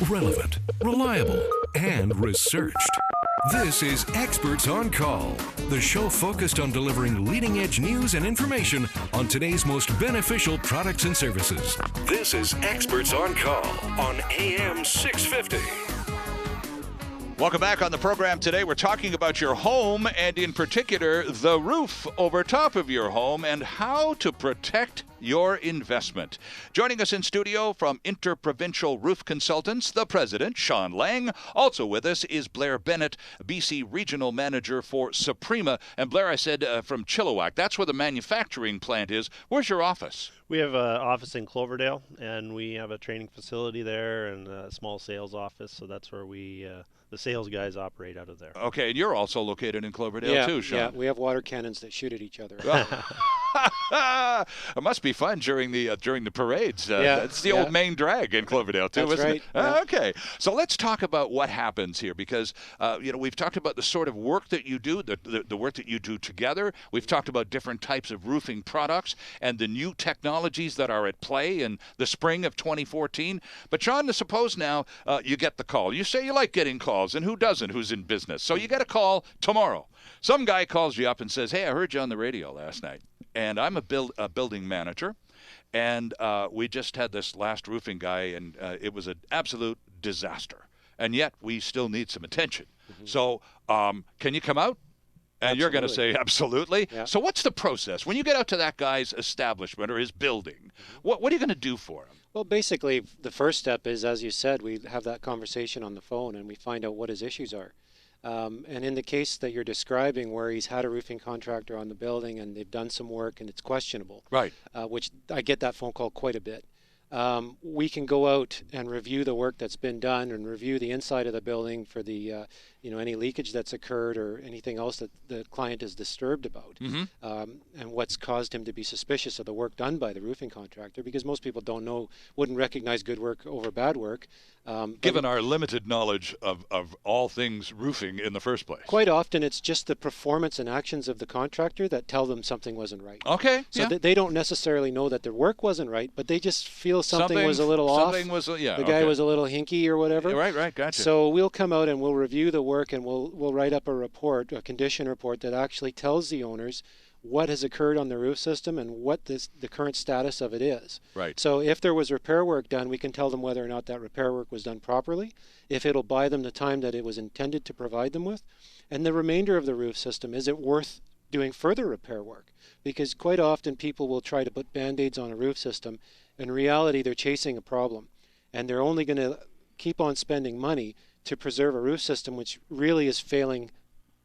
relevant, reliable, and researched. This is Experts on Call, the show focused on delivering leading-edge news and information on today's most beneficial products and services. This is Experts on Call on AM 650. Welcome back on the program today. We're talking about your home and in particular the roof over top of your home and how to protect your investment. Joining us in studio from Interprovincial Roof Consultants, the president, Sean Lang. Also with us is Blair Bennett, BC Regional Manager for Suprema. And Blair, I said from Chilliwack. That's where the manufacturing plant is. Where's your office? We have an office in Cloverdale, and we have a training facility there and a small sales office. So that's where the sales guys operate out of there. Okay, and you're also located in Cloverdale too, Sean. Yeah, we have water cannons that shoot at each other. It must be fun during the parades. That's the old main drag in Cloverdale too, That's isn't right. it? Yeah. Okay, so let's talk about what happens here because we've talked about the sort of work that you do, the work that you do together. We've talked about different types of roofing products and the new technologies that are at play in the spring of 2014. But Sean, suppose now you get the call. You say you like getting calls, and who doesn't? Who's in business? So you get a call tomorrow. Some guy calls you up and says, "Hey, I heard you on the radio last night, and I'm a building manager, and we just had this last roofing guy, and it was an absolute disaster, and yet we still need some attention. Mm-hmm. So can you come out?" And Absolutely. You're going to say, absolutely. Yeah. So what's the process? When you get out to that guy's establishment or his building, what are you going to do for him? Well, basically, the first step is, as you said, we have that conversation on the phone and we find out what his issues are. And in the case that you're describing where he's had a roofing contractor on the building and they've done some work and it's questionable, Right. Which I get that phone call quite a bit. We can go out and review the work that's been done and review the inside of the building for the any leakage that's occurred or anything else that the client is disturbed about, Mm-hmm. and what's caused him to be suspicious of the work done by the roofing contractor, because most people wouldn't recognize good work over bad work. Given our limited knowledge of all things roofing in the first place. Quite often it's just the performance and actions of the contractor that tell them something wasn't right. Okay. So yeah. they don't necessarily know that their work wasn't right, but they just feel something was a little off. The guy was a little hinky or whatever. Right, gotcha. So we'll come out and we'll review the work and we'll write up a condition report that actually tells the owners what has occurred on the roof system and what the current status of it is. Right. So if there was repair work done, we can tell them whether or not that repair work was done properly, if it'll buy them the time that it was intended to provide them with, and the remainder of the roof system, is it worth doing further repair work? Because quite often people will try to put Band-Aids on a roof system. In reality, they're chasing a problem, and they're only going to keep on spending money to preserve a roof system which really is failing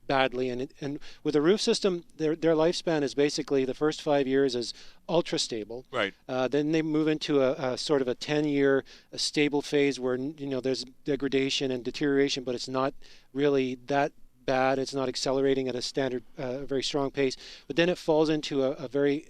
badly. And with a roof system, their lifespan is basically the first 5 years is ultra stable. Right. Then they move into a sort of a 10-year stable phase where there's degradation and deterioration, but it's not really that bad. It's not accelerating at a standard, very strong pace. But then it falls into a very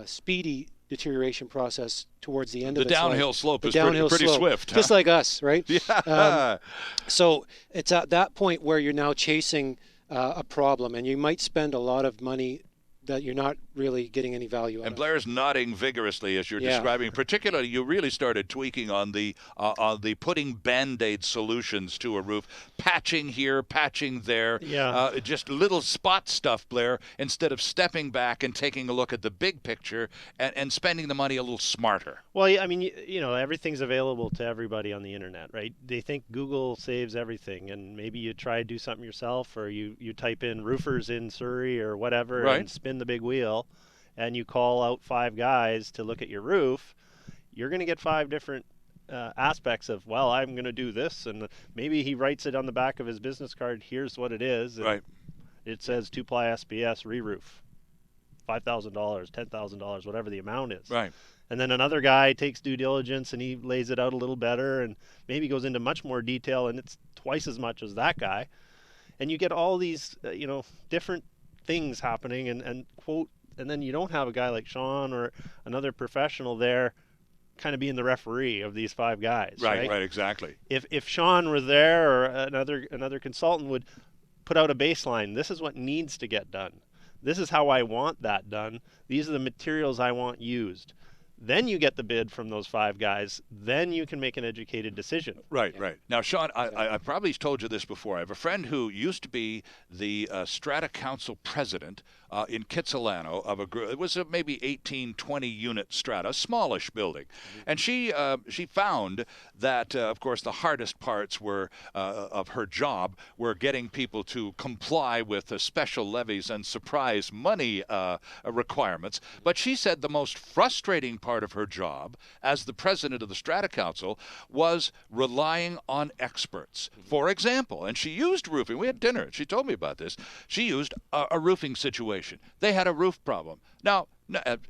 speedy deterioration process towards the end of its life. The downhill slope is downhill pretty slope, swift. just like us, right? Yeah. So it's at that point where you're now chasing a problem, and you might spend a lot of money that you're not really getting any value out of. And Blair's nodding vigorously as you're Yeah. describing. Particularly, you really started tweaking on the putting Band-Aid solutions to a roof, patching here, patching there. Yeah. Just little spot stuff, Blair, instead of stepping back and taking a look at the big picture and spending the money a little smarter. Well, I mean, everything's available to everybody on the internet, right? They think Google saves everything, and maybe you try to do something yourself, or you type in roofers in Surrey or whatever, Right. and spin the big wheel, and you call out 5 guys to look at your roof. You're going to get 5 different aspects of, well, I'm going to do this, and maybe he writes it on the back of his business card, here's what it is. Right. It says 2-ply SBS re-roof, $5,000, $10,000, whatever the amount is. Right. And then another guy takes due diligence and he lays it out a little better and maybe goes into much more detail, and it's twice as much as that guy. And you get all these, different things happening and then you don't have a guy like Sean or another professional there kind of being the referee of these 5 guys. Right, exactly. If Sean were there, or another consultant would put out a baseline, this is what needs to get done. This is how I want that done. These are the materials I want used. then you get the bid from those 5 guys, then you can make an educated decision. Right, right. Now, Sean, I probably told you this before. I have a friend who used to be the Strata Council president in Kitsilano of a group. It was a maybe 18, 20 unit strata, smallish building. And she found that, of course, the hardest parts were of her job were getting people to comply with the special levies and surprise money requirements. But she said the most frustrating part of her job as the president of the Strata Council was relying on experts. For example, and she used roofing. We had dinner, and she told me about this. She used a roofing situation. They had a roof problem. Now,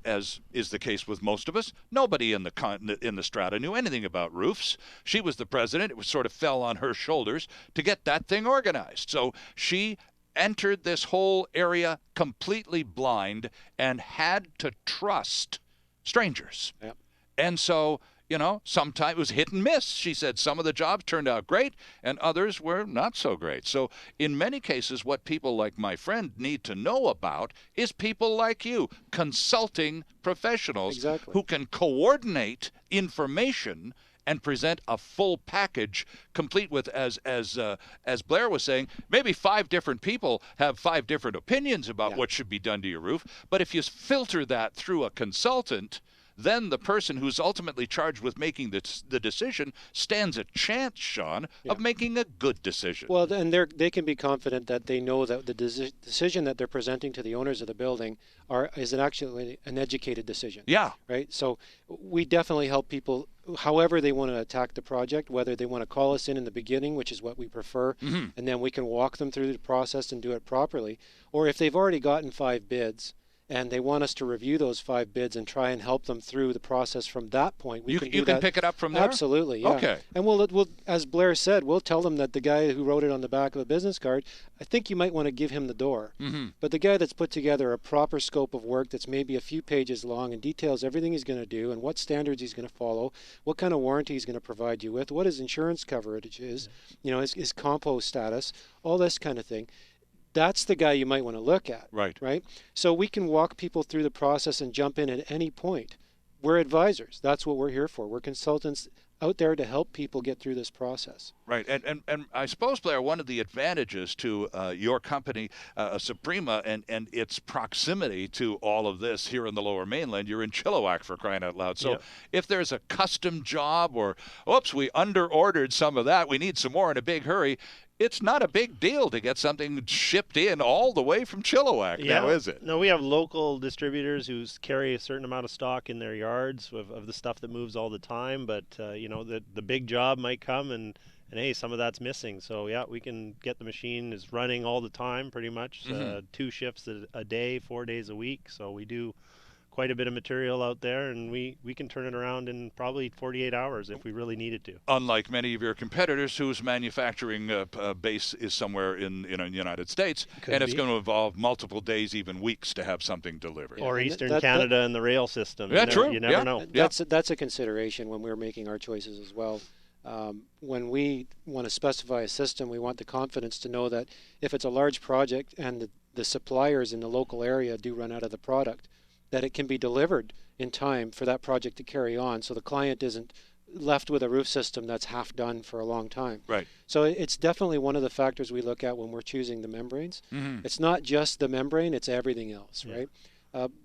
as is the case with most of us, nobody in the strata knew anything about roofs. She was the president. It was sort of fell on her shoulders to get that thing organized. So she entered this whole area completely blind and had to trust strangers. Yep. And so, you know, sometimes it was hit and miss. She said some of the jobs turned out great and others were not so great. So in many cases, what people like my friend need to know about is people like you, consulting professionals who can coordinate information and present a full package complete with, as Blair was saying, maybe 5 different people have 5 different opinions about what should be done to your roof. But if you filter that through a consultant, then the person who's ultimately charged with making the decision stands a chance, Sean, of making a good decision. Well, and they can be confident that they know that the decision that they're presenting to the owners of the building is actually an educated decision. Yeah. Right? So we definitely help people however they want to attack the project, whether they want to call us in the beginning, which is what we prefer, and then we can walk them through the process and do it properly, or if they've already gotten 5 bids, and they want us to review those 5 bids and try and help them through the process from that point. You can pick it up from there? Absolutely, yeah. Okay. And we'll, as Blair said, we'll tell them that the guy who wrote it on the back of a business card, I think you might want to give him the door. But the guy that's put together a proper scope of work that's maybe a few pages long and details everything he's going to do and what standards he's going to follow, what kind of warranty he's going to provide you with, what his insurance coverage is, you know, his compost status, all this kind of thing. That's the guy you might want to look at. Right. So we can walk people through the process and jump in at any point. We're advisors. That's what we're here for. We're consultants out there to help people get through this process. Right. And I suppose, Blair, one of the advantages to your company, Suprema, and its proximity to all of this here in the Lower Mainland, you're in Chilliwack, for crying out loud. So if there's a custom job or, oops, we under-ordered some of that, we need some more in a big hurry, it's not a big deal to get something shipped in all the way from Chilliwack now, is it? No, we have local distributors who carry a certain amount of stock in their yards of the stuff that moves all the time. But, you know, the big job might come and hey, some of that's missing. So, yeah, we can get the machine is running all the time pretty much, 2 shifts a day, 4 days a week. So we do quite a bit of material out there, and we can turn it around in probably 48 hours if we really needed to. Unlike many of your competitors whose manufacturing base is somewhere in the United States, it's going to involve multiple days, even weeks, to have something delivered. Or Eastern Canada and the rail system. Yeah, true. You never know. That's a consideration when we're making our choices as well. When we want to specify a system, we want the confidence to know that if it's a large project and the suppliers in the local area do run out of the product, that it can be delivered in time for that project to carry on, so the client isn't left with a roof system that's half done for a long time. Right. So it's definitely one of the factors we look at when we're choosing the membranes. It's not just the membrane, it's everything else, right?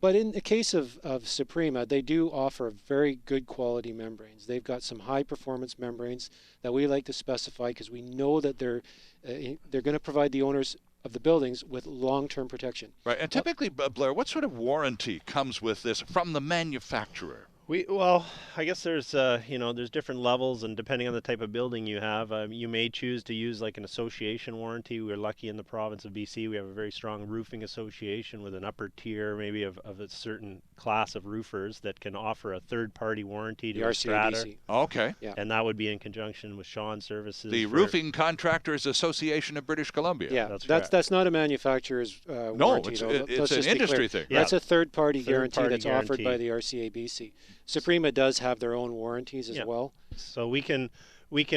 But in the case of Suprema, they do offer very good quality membranes. They've got some high performance membranes that we like to specify because we know that they're going to provide the owners of the buildings with long-term protection. Right. And typically, Blair, what sort of warranty comes with this from the manufacturer? Well, I guess there's there's different levels, and depending on the type of building you have, you may choose to use like an association warranty. We're lucky in the province of BC. We have a very strong roofing association with an upper tier, maybe of a certain class of roofers that can offer a third-party warranty to a strata. Okay. Yeah. And that would be in conjunction with Sean's services. The Roofing Contractors Association of British Columbia. Yeah, that's not a manufacturer's warranty. No, it's an industry thing. Yeah. That's a third-party guarantee that's offered by the RCABC. Suprema does have their own warranties as well. So we can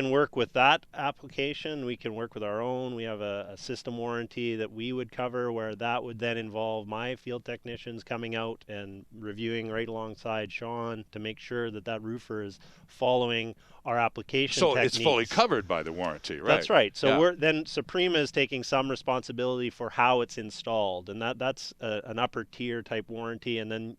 work with that application. We can work with our own. We have a system warranty that we would cover, where that would then involve my field technicians coming out and reviewing right alongside Sean to make sure that that roofer is following our application techniques. It's fully covered by the warranty, right? That's right. So then Suprema is taking some responsibility for how it's installed, and that's an upper tier type warranty. And then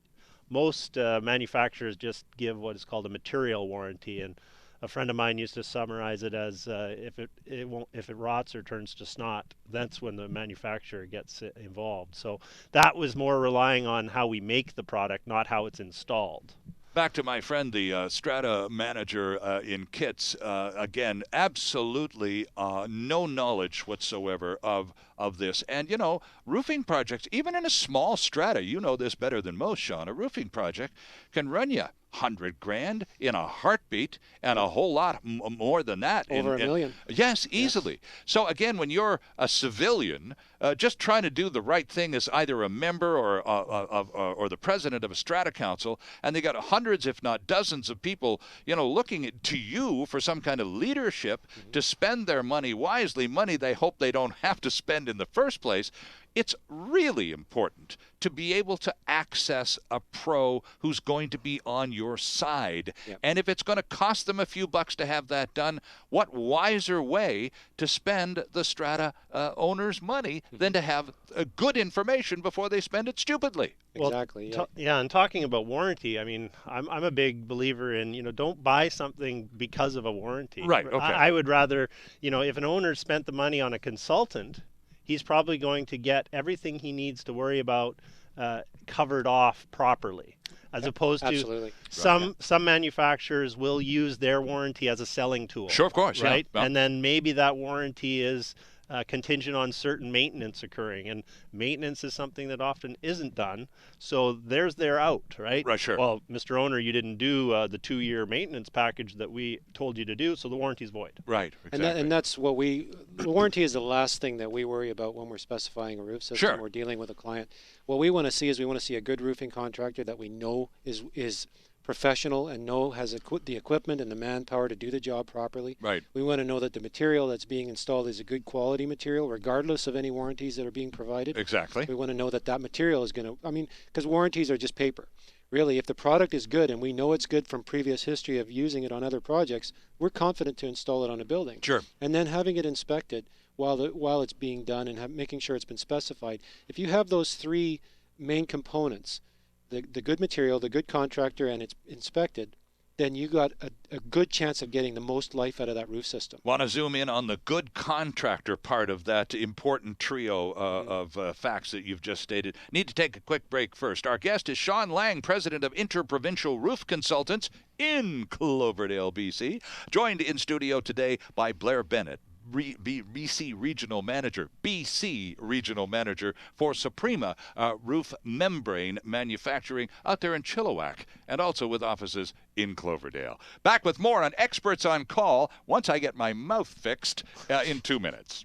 most manufacturers just give what is called a material warranty, and a friend of mine used to summarize it as if it rots or turns to snot, that's when the manufacturer gets involved. So that was more relying on how we make the product, not how it's installed. Back to my friend, the Strata manager in Kits. Again, absolutely no knowledge whatsoever of this. And, you know, roofing projects, even in a small strata, you know this better than most, Sean, a roofing project can run you $100,000 in a heartbeat, and a whole lot more than that. Over $1 million. Yes, easily. Yes. So again, when you're a civilian, just trying to do the right thing as either a member or the president of a strata council, and they got hundreds, if not dozens, of people, you know, looking to you for some kind of leadership to spend their money wisely, money they hope they don't have to spend in the first place. It's really important to be able to access a pro who's going to be on your side. Yep. And if it's going to cost them a few bucks to have that done, what wiser way to spend the strata owner's money than to have good information before they spend it stupidly? Exactly. Yeah, and talking about warranty, I mean, I'm a big believer in, you know, don't buy something because of a warranty. Right, okay. I would rather, you know, if an owner spent the money on a consultant, he's probably going to get everything he needs to worry about covered off properly, as opposed to some manufacturers will use their warranty as a selling tool. Sure, of course, right? Yeah. And then maybe that warranty is contingent on certain maintenance occurring, and maintenance is something that often isn't done. So there's their out, right? Right, sure. Well, Mr. Owner, you didn't do the 2-year maintenance package that we told you to do, so the warranty's void. Right, exactly. And that's what the warranty is the last thing that we worry about when we're specifying a roof system. Sure. We're dealing with a client. What we want to see is a good roofing contractor that we know is professional and has the equipment and the manpower to do the job properly. Right. We want to know that the material that's being installed is a good quality material, regardless of any warranties that are being provided. Exactly. We want to know that material is going to, because warranties are just paper. Really, if the product is good and we know it's good from previous history of using it on other projects, we're confident to install it on a building. Sure. And then having it inspected while it's being done and making sure it's been specified. If you have those three main components, the good material, the good contractor, and it's inspected, then you got a good chance of getting the most life out of that roof system. Want to zoom in on the good contractor part of that important trio of facts that you've just stated. Need to take a quick break first. Our guest is Sean Lang, president of Interprovincial Roof Consultants in Cloverdale, BC, joined in studio today by Blair Bennett, BC Regional Manager for Suprema Roof Membrane Manufacturing out there in Chilliwack, and also with offices in Cloverdale. Back with more on Experts on Call once I get my mouth fixed in 2 minutes.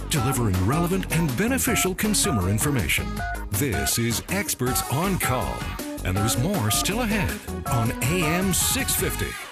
Delivering relevant and beneficial consumer information. This is Experts on Call, and there's more still ahead on AM 650.